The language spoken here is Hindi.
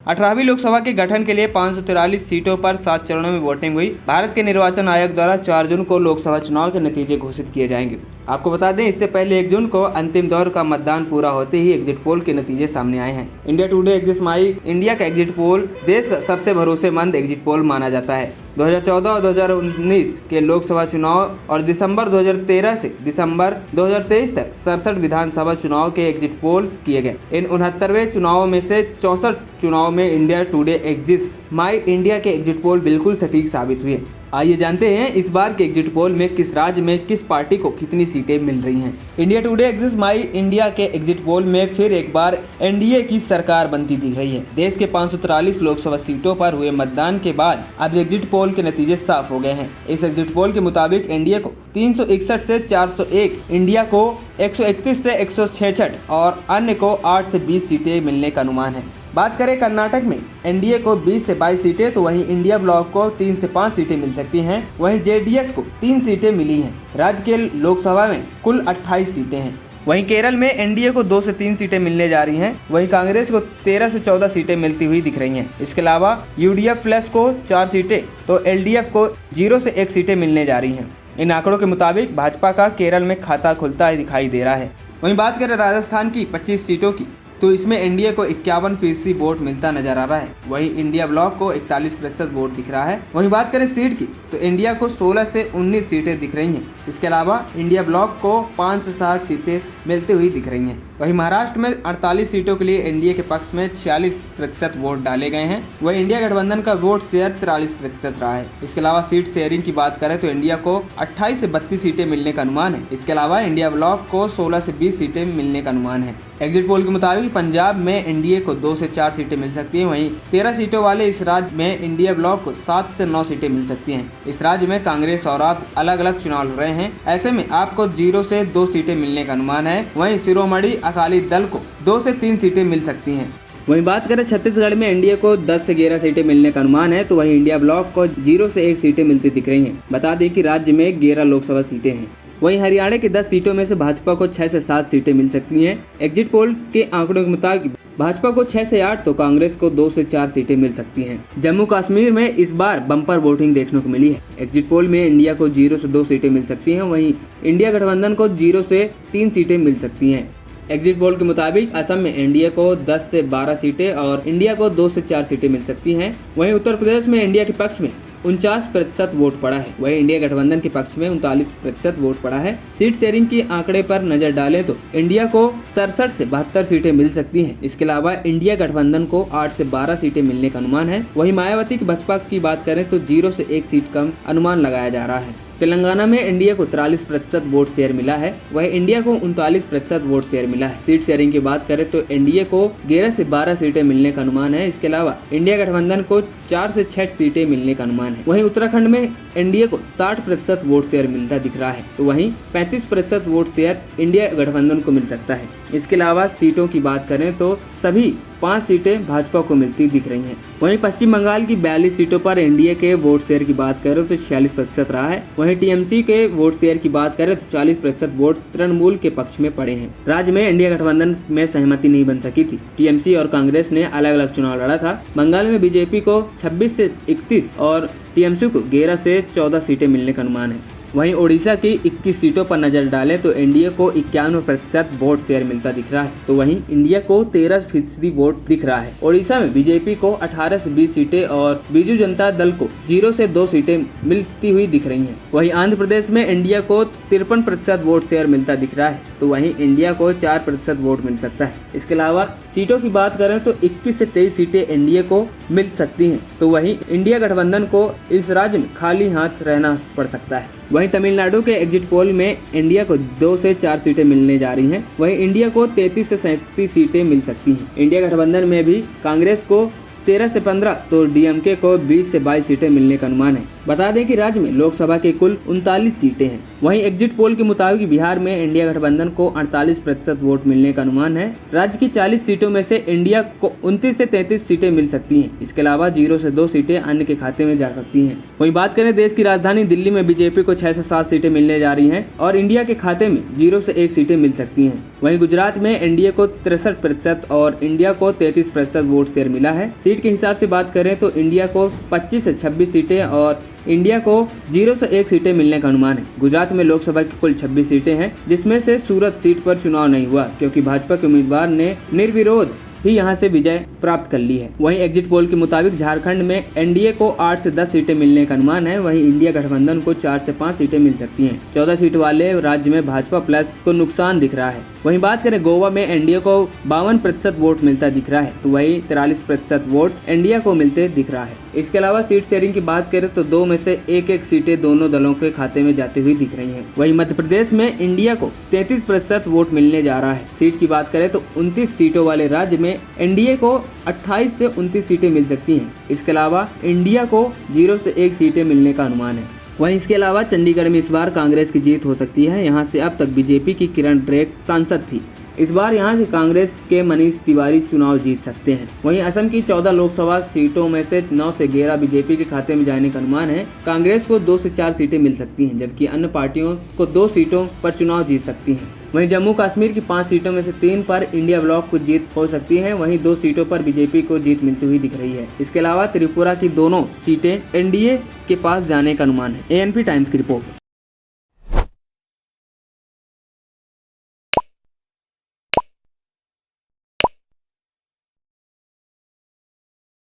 18वीं लोकसभा के गठन के लिए 543 सीटों पर 7 चरणों में वोटिंग हुई। भारत के निर्वाचन आयोग द्वारा 4 जून को लोकसभा चुनाव के नतीजे घोषित किए जाएंगे। आपको बता दें, इससे पहले 1 जून को अंतिम दौर का मतदान पूरा होते ही एग्जिट पोल के नतीजे सामने आए हैं। इंडिया टुडे एग्जिट माई इंडिया का एग्जिट पोल देश का सबसे भरोसेमंद एग्जिट पोल माना जाता है। 2014 और 2019 के लोकसभा चुनाव और दिसंबर 2013 से दिसंबर 2023 तक 67 विधानसभा चुनाव के एग्जिट पोल्स किए गए। इन 69वें चुनावों में से 64 चुनाव में इंडिया टुडे एग्जिट माई इंडिया के एग्जिट पोल बिल्कुल सटीक साबित हुए। आइए जानते हैं इस बार के एग्जिट पोल में किस राज्य में किस पार्टी को कितनी सीटें मिल रही हैं। इंडिया टुडे एग्जिट माई इंडिया के एग्जिट पोल में फिर एक बार एनडीए की सरकार बनती दिख रही है। देश के 543 लोकसभा सीटों पर हुए मतदान के बाद अब एग्जिट पोल के नतीजे साफ हो गए हैं। इस एग्जिट पोल के मुताबिक एनडीए को 361 से 401, इंडिया को 131 से 166 और अन्य को 8 से 20 सीटें मिलने का अनुमान है। बात करें कर्नाटक में एनडीए को 20 से 22 सीटें, तो वहीं इंडिया ब्लॉक को 3 से 5 सीटें मिल सकती हैं। वहीं जेडीएस को 3 सीटें मिली हैं। राज्य के लोकसभा में कुल 28 सीटें हैं। वहीं केरल में एनडीए को 2 से 3 सीटें मिलने जा रही हैं। वहीं कांग्रेस को 13 से 14 सीटें मिलती हुई दिख रही हैं। इसके अलावा यूडीएफ प्लस को 4 सीटें तो एलडीएफ को 0 से 1 सीटें मिलने जा रही हैं। इन आंकड़ों के मुताबिक भाजपा का केरल में खाता खुलता दिखाई दे रहा है। वहीं बात करें राजस्थान की 25 सीटों की, तो इसमें एनडीए को 51% वोट मिलता नजर आ रहा है। वहीं इंडिया ब्लॉक को 41% वोट दिख रहा है। वहीं बात करें सीट की, तो इंडिया को 16 से 19 सीटें दिख रही हैं। इसके अलावा इंडिया ब्लॉक को 5 से 60 सीटें मिलती हुई दिख रही हैं। वहीं महाराष्ट्र में 48 सीटों के लिए एनडीए के पक्ष में 46% वोट डाले गए हैं। वहीं इंडिया गठबंधन का वोट शेयर 43% रहा है। इसके अलावा सीट शेयरिंग की बात करें तो इंडिया को 28 से 32 सीटें मिलने का अनुमान है। इसके अलावा इंडिया ब्लॉक को 16 से 20 सीटें मिलने का अनुमान है। एग्जिट पोल के मुताबिक पंजाब में एनडीए को 2 से 4 सीटें मिल सकती हैं। वहीं 13 सीटों वाले इस राज्य में इंडिया ब्लॉक को 7 से 9 सीटें मिल सकती हैं। इस राज्य में कांग्रेस और आप अलग अलग चुनाव लड़ रहे हैं। ऐसे में आपको 0 से 2 सीटें मिलने का अनुमान है। वहीं शिरोमणि अकाली दल को 2 से 3 सीटें मिल सकती हैं। वहीं बात करें छत्तीसगढ़ में एनडीए को 10 से 11 सीटें मिलने का अनुमान है, तो वहीं इंडिया ब्लॉक को 0 से 1 सीटें मिलती दिख रही हैं। बता दें कि राज्य में 11 लोकसभा सीटें हैं। वहीं हरियाणा की 10 सीटों में से भाजपा को 6 से 7 सीटें मिल सकती हैं। एग्जिट पोल के आंकड़ों के मुताबिक भाजपा को 6 से 8 तो कांग्रेस को 2 से 4 सीटें मिल सकती हैं। जम्मू कश्मीर में इस बार बम्पर वोटिंग देखने को मिली है। एग्जिट पोल में इंडिया को 0 से 2 सीटें मिल सकती हैं। वहीं इंडिया गठबंधन को 0 से 3 सीटें मिल सकती हैं। एग्जिट पोल के मुताबिक असम में एनडीए को 10 से 12 सीटें और इंडिया को 2 से 4 सीटें मिल सकती हैं। वहीं उत्तर प्रदेश में इंडिया के पक्ष में 49% वोट पड़ा है। वहीं इंडिया गठबंधन के पक्ष में 39% वोट पड़ा है। सीट शेयरिंग के आंकड़े पर नजर डालें तो इंडिया को 67 से 72 सीटें मिल सकती हैं। इसके अलावा इंडिया गठबंधन को 8 से 12 सीटें मिलने का अनुमान है। वहीं मायावती की बसपा की बात करें तो 0 से 1 सीट का अनुमान लगाया जा रहा है। तेलंगाना में इंडिया को 43% वोट शेयर मिला है। वहीं इंडिया को 39% वोट शेयर मिला है। सीट शेयरिंग की बात करें तो एनडीए को 11 से 12 सीटें मिलने का अनुमान है। इसके अलावा इंडिया गठबंधन को 4 से 6 सीटें मिलने का अनुमान है। वहीं उत्तराखंड में एनडीए को 60% वोट शेयर मिलता दिख रहा है, तो वहीं 35% वोट शेयर इंडिया गठबंधन को मिल सकता है। इसके अलावा सीटों की बात करें तो सभी 5 सीटें भाजपा को मिलती दिख रही हैं। वहीं पश्चिम बंगाल की 42 सीटों पर एनडीए के वोट शेयर की बात करें तो 46% रहा है। वहीं टीएमसी के वोट शेयर की बात करें तो 40% वोट तृणमूल के पक्ष में पड़े हैं। राज्य में इंडिया गठबंधन में सहमति नहीं बन सकी थी। टीएमसी और कांग्रेस ने अलग अलग चुनाव लड़ा था। बंगाल में बीजेपी को 26 से 31 और टीएमसी को 11 से 14 सीटें मिलने का अनुमान है। वहीं ओडिशा की 21 सीटों पर नजर डालें तो एनडीए को 51% वोट शेयर मिलता दिख रहा है, तो वहीं इंडिया को 13% वोट दिख रहा है। ओडिशा में बीजेपी को 18 से 20 सीटें और बीजू जनता दल को 0 से 2 सीटें मिलती हुई दिख रही हैं। वहीं आंध्र प्रदेश में इंडिया को 53% वोट शेयर मिलता दिख रहा है, तो वहीं इंडिया को 4% वोट मिल सकता है। इसके अलावा सीटों की बात करें तो 21 से 23 सीटें एनडीए को मिल सकती हैं, तो वहीं इंडिया गठबंधन को इस राज्य में खाली हाथ रहना पड़ सकता है। वहीं तमिलनाडु के एग्जिट पोल में इंडिया को 2 से 4 सीटें मिलने जा रही हैं। वहीं इंडिया को 33 से 37 सीटें मिल सकती हैं। इंडिया गठबंधन में भी कांग्रेस को 13 से 15 तो डीएमके को 20 से 22 सीटें मिलने का अनुमान है। बता दें कि राज्य में लोकसभा के कुल 39 सीटें हैं। वहीं एग्जिट पोल के मुताबिक बिहार में इंडिया गठबंधन को 48% वोट मिलने का अनुमान है। राज्य की 40 सीटों में से इंडिया को 29 से 33 सीटें मिल सकती हैं। इसके अलावा 0 से 2 सीटें अन्य के खाते में जा सकती हैं। वहीं बात करें देश की राजधानी दिल्ली में बीजेपी को 6 से 7 सीटें मिलने जा रही हैं और इंडिया के खाते में 0 से 1 सीटें मिल सकती हैं। वहीं गुजरात में एनडीए को 63% और इंडिया को 33% वोट शेयर मिला है। सीट के हिसाब से बात करें तो इंडिया को 25 से 26 सीटें और इंडिया को 0 से 1 सीटें मिलने का अनुमान है। गुजरात में लोकसभा की कुल 26 सीटें हैं, जिसमें से सूरत सीट पर चुनाव नहीं हुआ क्योंकि भाजपा के उम्मीदवार ने निर्विरोध ही यहां से विजय प्राप्त कर ली है। वहीं एग्जिट पोल के मुताबिक झारखंड में एनडीए को 8 से 10 सीटें मिलने का अनुमान है। वहीं इंडिया गठबंधन को 4 से 5 सीटें मिल सकती हैं। 14 सीट वाले राज्य में भाजपा प्लस को नुकसान दिख रहा है। वहीं बात करें गोवा में एनडीए को 52% वोट मिलता दिख रहा है, तो वहीं 43% वोट इंडिया को मिलते दिख रहा है। इसके अलावा सीट शेयरिंग की बात करें तो 2 में से 1-1 सीटें दोनों दलों के खाते में जाती हुई दिख रही हैं। वहीं मध्य प्रदेश में इंडिया को 33% वोट मिलने जा रहा है। सीट की बात करें तो 29 सीटों वाले राज्य में एनडीए को 28 से 29 सीटें मिल सकती हैं। इसके अलावा इंडिया को 0 से 1 सीटें मिलने का अनुमान है। वहीं इसके अलावा चंडीगढ़ में इस बार कांग्रेस की जीत हो सकती है। यहां से अब तक बीजेपी की किरण ड्रेक सांसद थी। इस बार यहां से कांग्रेस के मनीष तिवारी चुनाव जीत सकते हैं। वहीं असम की 14 लोकसभा सीटों में से 9 से 11 बीजेपी के खाते में जाने का अनुमान है। कांग्रेस को 2 से 4 सीटें मिल सकती हैं, जबकि अन्य पार्टियों को 2 सीटों पर चुनाव जीत सकती हैं। वहीं जम्मू कश्मीर की 5 सीटों में से 3 पर इंडिया ब्लॉक को जीत हो सकती है। वहीं 2 सीटों पर बीजेपी को जीत मिलती हुई दिख रही है। इसके अलावा त्रिपुरा की दोनों सीटें एनडीए के पास जाने का अनुमान है। एएनपी टाइम्स की रिपोर्ट।